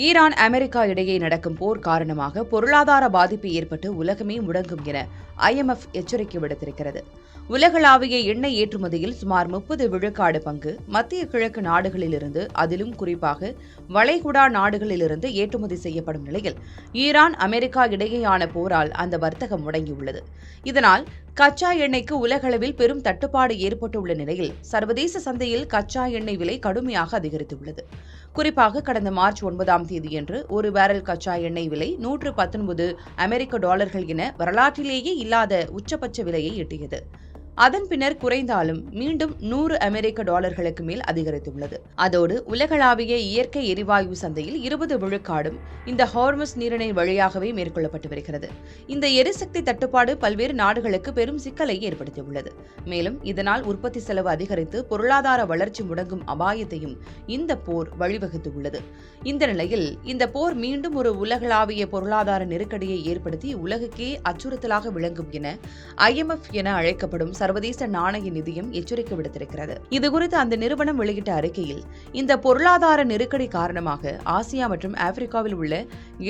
Iran America இடையே நடக்கும் போர் காரணமாக பொருளாதார பாதிப்பு ஏற்பட்டு உலகமே முடங்கும் என IMF எச்சரிக்கை விடுத்திருக்கிறது. உலகளாவிய எண்ணெய் ஏற்றுமதியில் சுமார் 30 விழுக்காடு பங்கு மத்திய கிழக்கு நாடுகளிலிருந்து, அதிலும் குறிப்பாக வளைகுடா நாடுகளிலிருந்து ஏற்றுமதி செய்யப்படும் நிலையில் ஈரான் அமெரிக்கா இடையேயான போரால் அந்த வர்த்தகம் முடங்கியுள்ளது. இதனால் கச்சா எண்ணெய்க்கு உலகளவில் பெரும் தட்டுப்பாடு ஏற்பட்டுள்ள நிலையில் சர்வதேச சந்தையில் கச்சா எண்ணெய் விலை கடுமையாக அதிகரித்துள்ளது. குறிப்பாக கடந்த மார்ச் 9ஆம் தேதியன்று ஒரு பேரல் கச்சா எண்ணெய் விலை $119 என வரலாற்றிலேயே இல்லாத உச்சபட்ச விலையை எட்டியது. அதன் பின்னர் குறைந்தாலும் மீண்டும் $100 மேல் அதிகரித்துள்ளது. அதோடு உலகளாவிய இயற்கை எரிவாயு சந்தையில் 20 விழுக்காடும் இந்த ஹார்மஸ் நீரிணை வழியாகவே மேற்கொள்ளப்பட்டு வருகிறது. இந்த எரிசக்தி தட்டுப்பாடு பல்வேறு நாடுகளுக்கு பெரும் சிக்கலை ஏற்படுத்தியுள்ளது. மேலும் இதனால் உற்பத்தி செலவு அதிகரித்து பொருளாதார வளர்ச்சி முடங்கும் அபாயத்தையும் இந்த போர் வழிவகுத்துள்ளது. இந்த நிலையில் இந்த போர் மீண்டும் ஒரு உலகளாவிய பொருளாதார நெருக்கடியை ஏற்படுத்தி உலகுக்கே அச்சுறுத்தலாக விளங்கும் என IMF என அழைக்கப்படும் சர்வதேச நாணய நிதியம் எச்சரிக்கை விடுத்திருக்கிறது. இதுகுறித்து அந்த நிறுவனம் வெளியிட்ட அறிக்கையில், இந்த பொருளாதார நெருக்கடி காரணமாக ஆசியா மற்றும் ஆப்பிரிக்காவில் உள்ள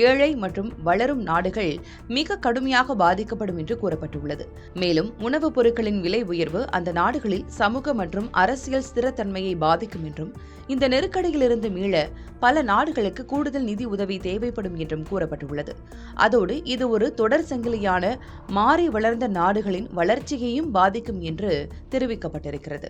ஏழை மற்றும் வளரும் நாடுகள் மிக கடுமையாக பாதிக்கப்படும் என்று கூறப்பட்டுள்ளது. மேலும் உணவுப் பொருட்களின் விலை உயர்வு அந்த நாடுகளில் சமூக மற்றும் அரசியல் ஸ்திரத்தன்மையை பாதிக்கும் என்றும், இந்த நெருக்கடியிலிருந்து மீள பல நாடுகளுக்கு கூடுதல் நிதி உதவி தேவைப்படும் என்றும் கூறப்பட்டுள்ளது. அதோடு இது ஒரு தொடர் சங்கிலியான மாறி வளர்ந்த நாடுகளின் வளர்ச்சியையும் பாதிக்கும் என்று தெரிவிக்கப்பட்டிருக்கிறது.